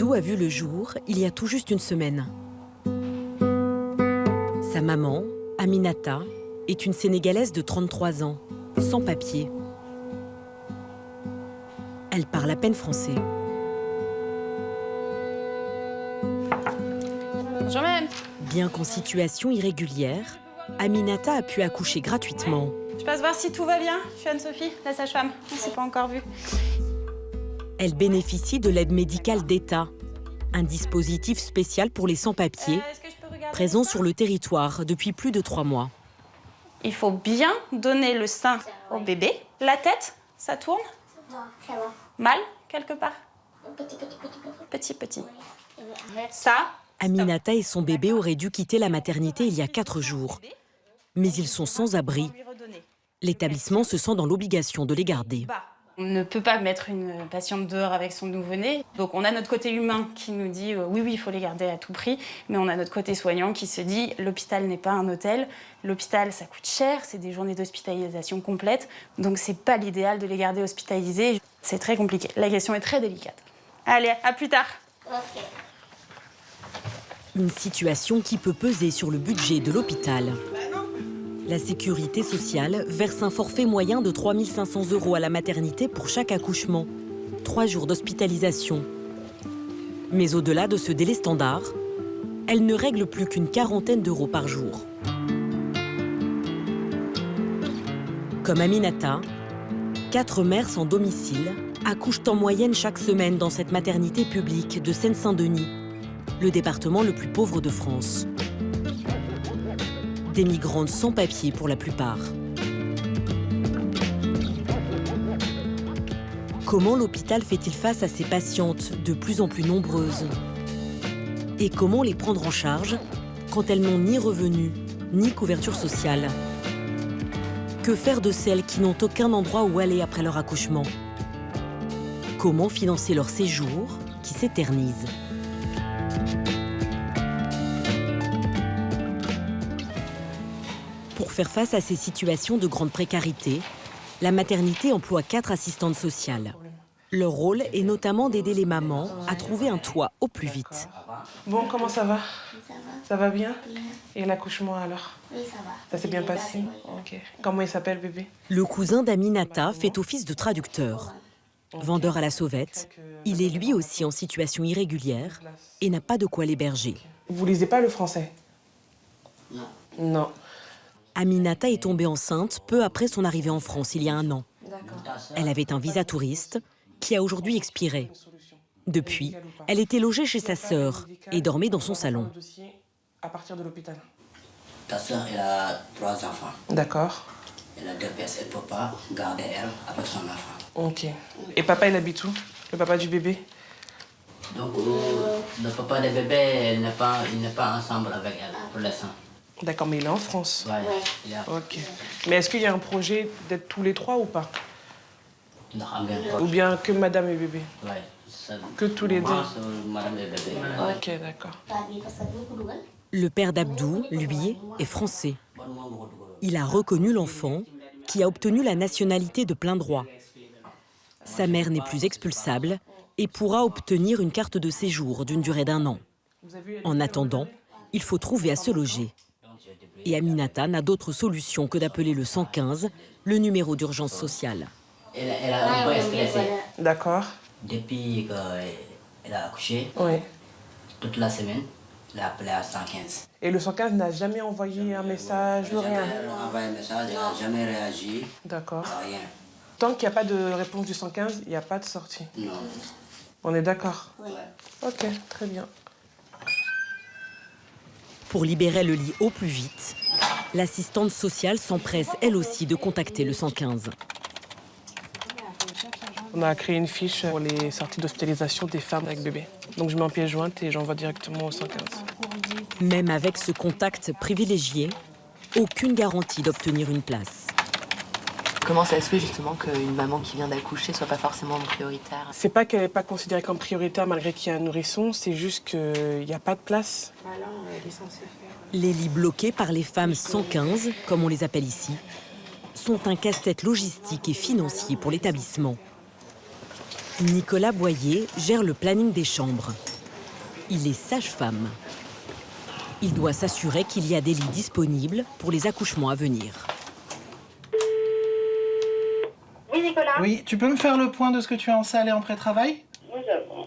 Abdou a vu le jour il y a tout juste une semaine. Sa maman, Aminata, est une Sénégalaise de 33 ans, sans papier. Elle parle à peine français. Bonjour madame. Bien qu'en situation irrégulière, Aminata a pu accoucher gratuitement. Je passe voir si tout va bien. Je suis Anne-Sophie, la sage-femme. On ne s'est pas encore vu. Elle bénéficie de l'aide médicale d'État, un dispositif spécial pour les sans-papiers, présent sur le territoire depuis plus de 3 mois. Il faut bien donner le sein au bébé. La tête, ça tourne? Mal, quelque part? Petit. Ça? Aminata et son bébé auraient dû quitter la maternité il y a 4 jours. Mais ils sont sans abri. L'établissement se sent dans l'obligation de les garder. On ne peut pas mettre une patiente dehors avec son nouveau-né. Donc on a notre côté humain qui nous dit oui, il faut les garder à tout prix. Mais on a notre côté soignant qui se dit l'hôpital n'est pas un hôtel. L'hôpital, ça coûte cher, c'est des journées d'hospitalisation complètes. Donc c'est pas l'idéal de les garder hospitalisés. C'est très compliqué. La question est très délicate. Allez, à plus tard. Ok. Une situation qui peut peser sur le budget de l'hôpital. La sécurité sociale verse un forfait moyen de 3 500 € à la maternité pour chaque accouchement. 3 jours d'hospitalisation. Mais au-delà de ce délai standard, elle ne règle plus qu'une quarantaine d'euros par jour. Comme Aminata, 4 mères sans domicile accouchent en moyenne chaque semaine dans cette maternité publique de Seine-Saint-Denis, le département le plus pauvre de France. Des migrantes sans papier pour la plupart. Comment l'hôpital fait-il face à ces patientes de plus en plus nombreuses? Et comment les prendre en charge quand elles n'ont ni revenus, ni couverture sociale? Que faire de celles qui n'ont aucun endroit où aller après leur accouchement? Comment financer leur séjour qui s'éternise? Pour faire face à ces situations de grande précarité, la maternité emploie 4 assistantes sociales. Leur rôle est notamment d'aider les mamans à trouver un toit au plus vite. Bon, comment ça va? Ça va? Ça va bien? Bien. Et l'accouchement alors? Oui, ça va. Ça s'est bien passé? Ok. Comment il s'appelle, bébé? Le cousin d'Aminata fait office de traducteur. Vendeur à la sauvette, il est lui aussi en situation irrégulière et n'a pas de quoi l'héberger. Vous lisez pas le français? Non. Non. Aminata est tombée enceinte peu après son arrivée en France il y a 1 an. Elle avait un visa touriste qui a aujourd'hui expiré. Depuis, elle était logée chez sa sœur et dormait dans son salon. À partir de l'hôpital. Ta soeur, elle a 3 enfants. D'accord. Elle a 2 pièces. Elle ne peut pas garder elle avec son enfant. Ok. Et papa, il habite où? Le papa du bébé? Donc, le papa des bébés, il n'est pas ensemble avec elle pour l'instant. D'accord, mais il est en France. Ouais. Il a... Ok. Mais est-ce qu'il y a un projet d'être tous les 3 ou pas? Ou bien que madame et bébé? Ouais. Que tous les 2? Madame et bébé. Ok, d'accord. Le père d'Abdou, lui, est français. Il a reconnu l'enfant qui a obtenu la nationalité de plein droit. Sa mère n'est plus expulsable et pourra obtenir une carte de séjour d'une durée d'1 an. En attendant, il faut trouver à se loger. Et Aminata n'a d'autre solution que d'appeler le 115, le numéro d'urgence sociale. Elle a un peu stressé. D'accord. Depuis qu'elle a accouché, Oui. toute la semaine, elle a appelé à 115. Et le 115 n'a jamais envoyé un message ou rien? Elle a envoyé un message, elle n'a jamais réagi. D'accord. Rien. Tant qu'il n'y a pas de réponse du 115, il n'y a pas de sortie. Non. On est d'accord? Oui. Ok, très bien. Pour libérer le lit au plus vite, l'assistante sociale s'empresse elle aussi de contacter le 115. On a créé une fiche pour les sorties d'hospitalisation des femmes avec bébé. Donc je mets en pièce jointe et j'envoie directement au 115. Même avec ce contact privilégié, aucune garantie d'obtenir une place. Comment ça se fait justement qu'une maman qui vient d'accoucher soit pas forcément prioritaire? C'est pas qu'elle n'est pas considérée comme prioritaire malgré qu'il y a un nourrisson, c'est juste qu'il n'y a pas de place. Les lits bloqués par les femmes 115, comme on les appelle ici, sont un casse-tête logistique et financier pour l'établissement. Nicolas Boyer gère le planning des chambres. Il est sage-femme. Il doit s'assurer qu'il y a des lits disponibles pour les accouchements à venir. Oui, Nicolas. Oui, tu peux me faire le point de ce que tu as en salle et en pré-travail? Nous avons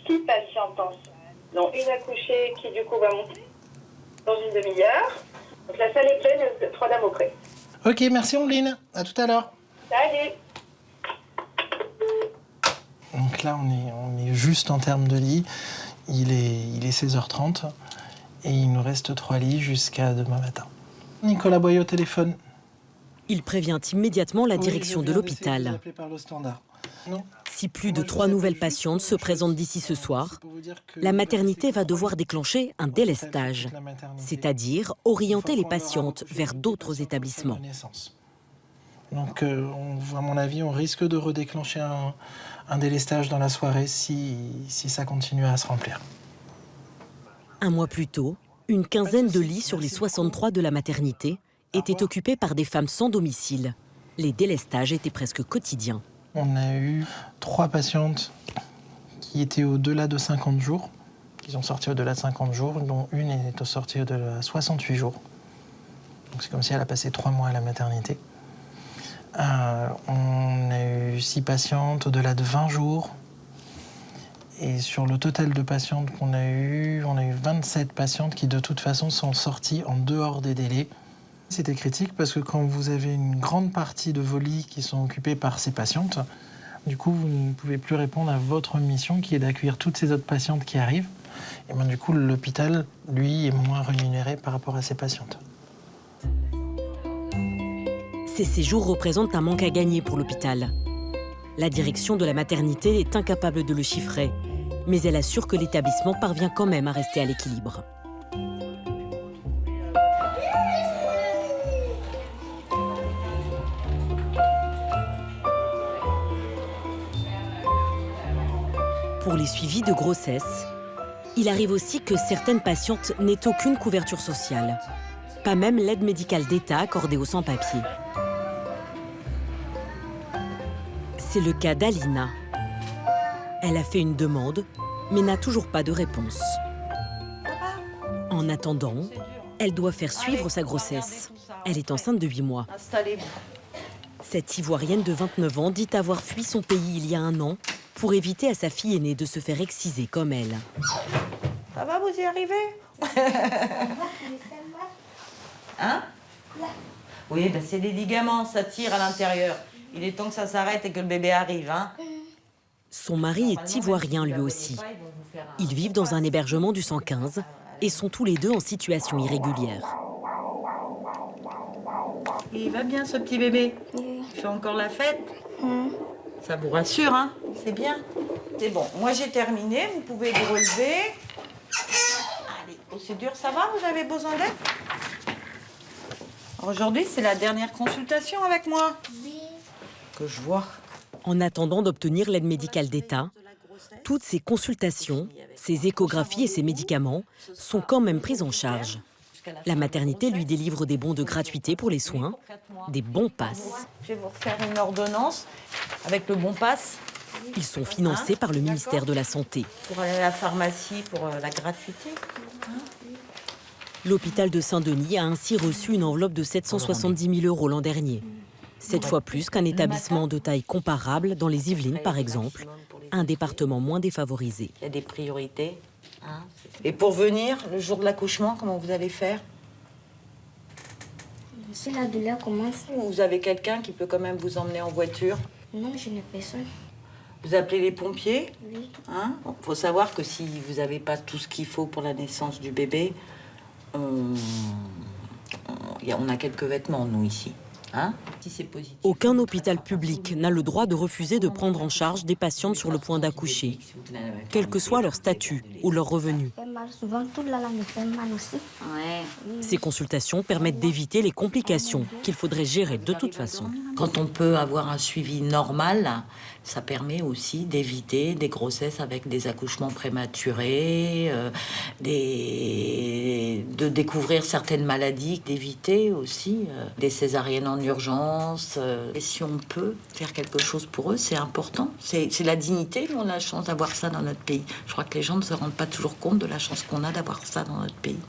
6 patientes en salle, dont une accouchée qui du coup va monter dans une demi-heure. Donc la salle est pleine, 3 dames auprès. Ok, merci Ombline. À tout à l'heure. Salut. Donc là, on est juste en termes de lit. Il est 16h30 et il nous reste 3 lits jusqu'à demain matin. Nicolas Boyer au téléphone. Il prévient immédiatement la direction Oui, de je viens d'essayer de vous l'hôpital. appeler par le standard. Non. Si plus de Moi, je 3 vous nouvelles appelle juste patientes se présentent d'ici ce soir, c'est pour vous dire que la maternité va c'est devoir déclencher un délestage, la maternité. c'est-à-dire orienter les patientes vers d'autres établissements. Donc, à mon avis, on risque de redéclencher un délestage dans la soirée si ça continue à se remplir. Un mois plus tôt, une quinzaine de lits sur les 63 de la maternité étaient occupés par des femmes sans domicile. Les délestages étaient presque quotidiens. On a eu 3 patientes qui étaient au-delà de 50 jours, qui sont sorties au-delà de 50 jours, dont une est sortie au-delà de 68 jours. Donc c'est comme si elle a passé 3 mois à la maternité. On a eu 6 patientes au-delà de 20 jours. Et sur le total de patientes qu'on a eu, on a eu 27 patientes qui de toute façon sont sorties en dehors des délais. C'était critique parce que quand vous avez une grande partie de vos lits qui sont occupés par ces patientes, du coup, vous ne pouvez plus répondre à votre mission qui est d'accueillir toutes ces autres patientes qui arrivent. Et bien, du coup, l'hôpital, lui, est moins rémunéré par rapport à ces patientes. Ces séjours représentent un manque à gagner pour l'hôpital. La direction de la maternité est incapable de le chiffrer, mais elle assure que l'établissement parvient quand même à rester à l'équilibre. Pour les suivis de grossesse, il arrive aussi que certaines patientes n'aient aucune couverture sociale, pas même l'aide médicale d'État accordée aux sans-papiers. C'est le cas d'Alina. Elle a fait une demande, mais n'a toujours pas de réponse. En attendant, elle doit faire suivre sa grossesse. Elle est enceinte de 8 mois. Installez-vous. Cette Ivoirienne de 29 ans dit avoir fui son pays il y a 1 an pour éviter à sa fille aînée de se faire exciser comme elle. Ça va, vous y arrivez? Hein? Oui, ben c'est les ligaments, ça tire à l'intérieur. Il est temps que ça s'arrête et que le bébé arrive, hein? Son mari est ivoirien lui aussi. Ils vivent dans un hébergement du 115 et sont tous les deux en situation irrégulière. Il va bien, ce petit bébé? Il fait encore la fête? Ça vous rassure, hein? C'est bien. C'est bon, moi j'ai terminé, vous pouvez vous relever. Allez, oh, c'est dur, ça va? Vous avez besoin d'aide? Aujourd'hui, c'est la dernière consultation avec moi. Oui. Que je vois. En attendant d'obtenir l'aide médicale d'État, toutes ces consultations, ces échographies et ces médicaments sont quand même prises en charge. La maternité lui délivre des bons de gratuité pour les soins, des bons passes. Je vais vous refaire une ordonnance avec le bon pass. Ils sont financés par le ministère de la Santé. Pour aller à la pharmacie pour la gratuité. L'hôpital de Saint-Denis a ainsi reçu une enveloppe de 770 000 € l'an dernier. 7 fois plus qu'un établissement de taille comparable dans les Yvelines, par exemple, un département moins défavorisé. Il y a des priorités. Hein. Et pour venir, le jour de l'accouchement, comment vous allez faire? Si la douleur commence. Vous avez quelqu'un qui peut quand même vous emmener en voiture? Non, je n'ai personne. Vous appelez les pompiers? Oui. Hein? Bon, faut savoir que si vous n'avez pas tout ce qu'il faut pour la naissance du bébé, on a quelques vêtements, nous, ici. Hein? Si c'est positif. Aucun hôpital public n'a le droit de refuser de prendre en charge des patientes sur le point d'accoucher, quel que soit leur statut ou leur revenu. mal souvent. Tout là me fait mal aussi. Ces consultations permettent d'éviter les complications qu'il faudrait gérer de toute façon. Quand on peut avoir un suivi normal, ça permet aussi d'éviter des grossesses avec des accouchements prématurés, de découvrir certaines maladies, d'éviter aussi des césariennes en urgence. Et si on peut faire quelque chose pour eux, c'est important. C'est la dignité, on a la chance d'avoir ça dans notre pays. Je crois que les gens ne se rendent pas toujours compte de la chance qu'on a d'avoir ça dans notre pays.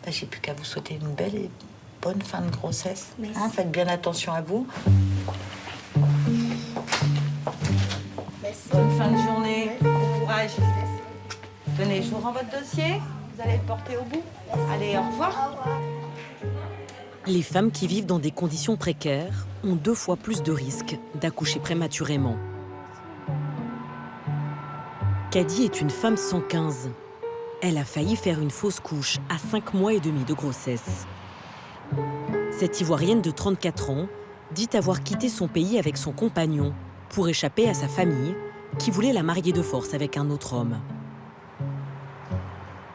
J'ai plus qu'à vous souhaiter une belle et bonne fin de grossesse. Faites bien attention à vous. Merci. Bonne fin de journée. Bon courage. Tenez, je vous rends votre dossier. Vous allez le porter au bout. Allez, au revoir. Les femmes qui vivent dans des conditions précaires ont 2 fois plus de risques d'accoucher prématurément. Kadi est une femme 115. Elle a failli faire une fausse couche à 5 mois et demi de grossesse. Cette Ivoirienne de 34 ans dit avoir quitté son pays avec son compagnon pour échapper à sa famille qui voulait la marier de force avec un autre homme.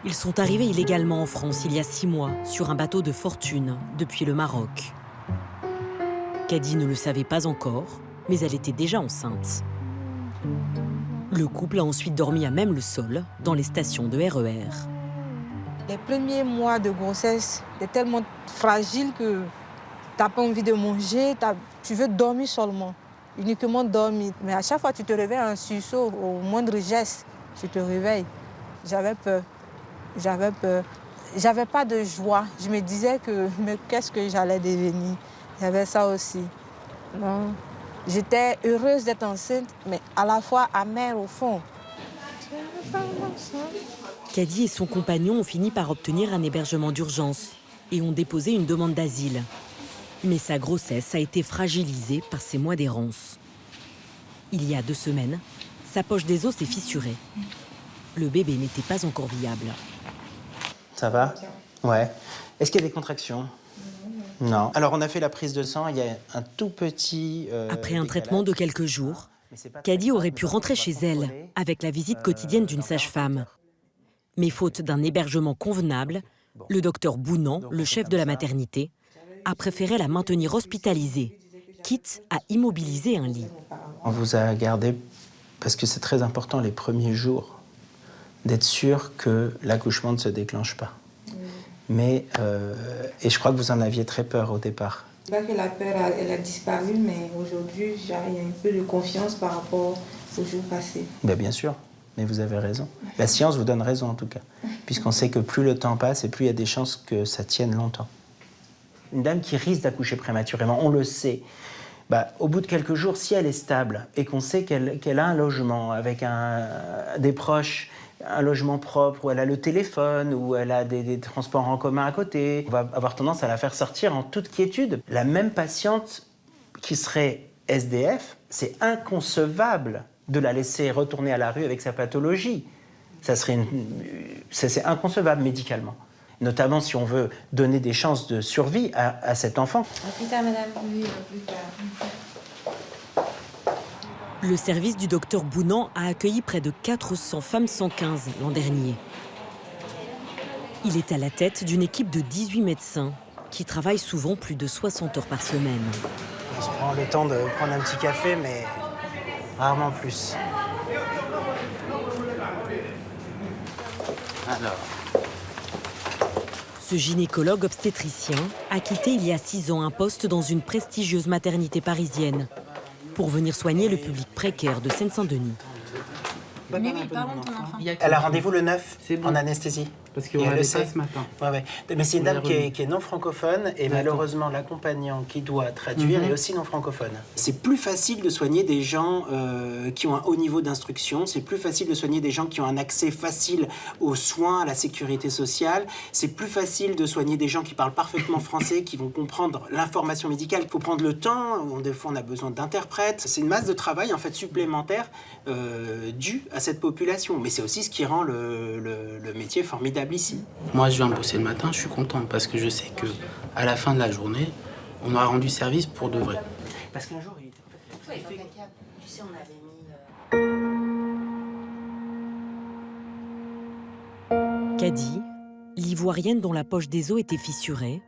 Ils sont arrivés illégalement en France il y a 6 mois sur un bateau de fortune depuis le Maroc. Kadi ne le savait pas encore, mais elle était déjà enceinte. Le couple a ensuite dormi à même le sol dans les stations de RER. Les premiers mois de grossesse, tu es tellement fragile que tu n'as pas envie de manger, tu veux dormir seulement, uniquement dormir. Mais à chaque fois, tu te réveilles un sursaut, au moindre geste, tu te réveilles. J'avais peur. J'avais pas de joie. Je me disais mais qu'est-ce que j'allais devenir? J'avais ça aussi. Non. J'étais heureuse d'être enceinte, mais à la fois amère au fond. Kadi et son compagnon ont fini par obtenir un hébergement d'urgence et ont déposé une demande d'asile. Mais sa grossesse a été fragilisée par ces mois d'errance. Il y a 2 semaines, sa poche des os s'est fissurée. Le bébé n'était pas encore viable. Ça va? Ouais. Est-ce qu'il y a des contractions? Non. Alors, on a fait la prise de sang, il y a un tout petit... Après un traitement de quelques jours, Kadi aurait pu rentrer chez elle avec la visite quotidienne d'une sage-femme. Mais faute d'un hébergement convenable, le docteur Bounan, le chef de la maternité, a préféré la maintenir hospitalisée, quitte à immobiliser un lit. On vous a gardé parce que c'est très important les premiers jours d'être sûr que l'accouchement ne se déclenche pas. Mais, et je crois que vous en aviez très peur au départ. C'est pas que la peur elle a disparu, mais aujourd'hui, il y a un peu de confiance par rapport aux jours passés. Ben, bien sûr, mais vous avez raison. La science vous donne raison en tout cas, puisqu'on sait que plus le temps passe et plus il y a des chances que ça tienne longtemps. Une dame qui risque d'accoucher prématurément, on le sait. Au bout de quelques jours, si elle est stable et qu'on sait qu'elle a un logement avec des proches, un logement propre, où elle a le téléphone, où elle a des transports en commun à côté, on va avoir tendance à la faire sortir en toute quiétude. La même patiente qui serait SDF, c'est inconcevable de la laisser retourner à la rue avec sa pathologie. C'est inconcevable médicalement. Notamment si on veut donner des chances de survie à cet enfant. À plus tard, madame. Oui, à plus tard. Le service du docteur Bounan a accueilli près de 400 femmes 115 l'an dernier. Il est à la tête d'une équipe de 18 médecins qui travaillent souvent plus de 60 heures par semaine. On se prend le temps de prendre un petit café, mais rarement plus. Alors... Ce gynécologue obstétricien a quitté il y a 6 ans un poste dans une prestigieuse maternité parisienne pour venir soigner le public précaire de Seine-Saint-Denis. Oui, parlons de ton enfant. Elle a rendez-vous le 9 en anesthésie. Parce qu'on l'avait pas ce matin. Ouais. Mais c'est une dame qui est non francophone et malheureusement l'accompagnant qui doit traduire est aussi non francophone. C'est plus facile de soigner des gens qui ont un haut niveau d'instruction, c'est plus facile de soigner des gens qui ont un accès facile aux soins, à la sécurité sociale, c'est plus facile de soigner des gens qui parlent parfaitement français, qui vont comprendre l'information médicale. Il faut prendre le temps, des fois on a besoin d'interprètes. C'est une masse de travail en fait supplémentaire due à cette population. Mais c'est aussi ce qui rend le métier formidable ici. Moi, je viens bosser le matin, je suis content parce que je sais que à la fin de la journée, on aura rendu service pour de vrai. Parce qu'un jour, il était... Tu sais, on avait mis... Kadi, l'Ivoirienne dont la poche des os était fissurée,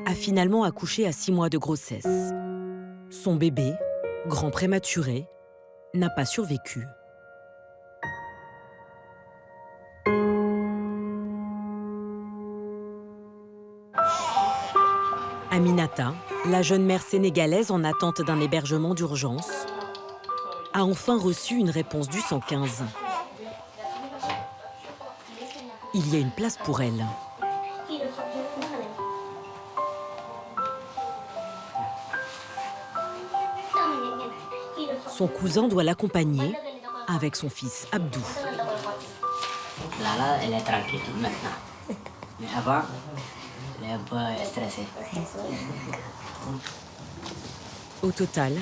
a finalement accouché à 6 mois de grossesse. Son bébé, grand prématuré, n'a pas survécu. Aminata, la jeune mère sénégalaise en attente d'un hébergement d'urgence, a enfin reçu une réponse du 115. Il y a une place pour elle. Son cousin doit l'accompagner avec son fils Abdou. Lala, elle est tranquille maintenant. Mais avant, elle est un peu stressée. Au total,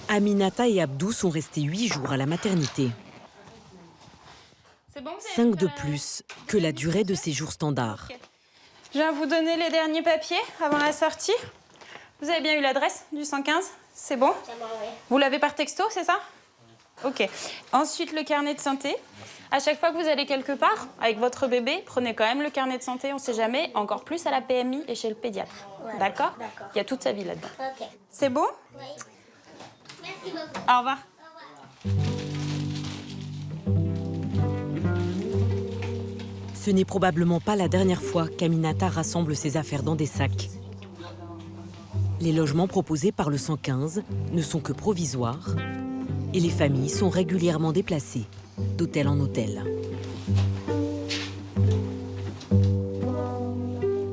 Aminata et Abdou sont restés 8 jours à la maternité. 5 de plus que la durée de séjour standard. Je viens vous donner les derniers papiers avant la sortie. Vous avez bien eu l'adresse du 115? C'est bon? Vous l'avez par texto, c'est ça? Ok. Ensuite, le carnet de santé. À chaque fois que vous allez quelque part avec votre bébé, prenez quand même le carnet de santé, on ne sait jamais, encore plus à la PMI et chez le pédiatre. Ouais, d'accord? Il y a toute sa vie là-dedans. Okay. C'est bon? Oui. Merci beaucoup. Au revoir. Ce n'est probablement pas la dernière fois qu'Aminata rassemble ses affaires dans des sacs. Les logements proposés par le 115 ne sont que provisoires et les familles sont régulièrement déplacées d'hôtel en hôtel.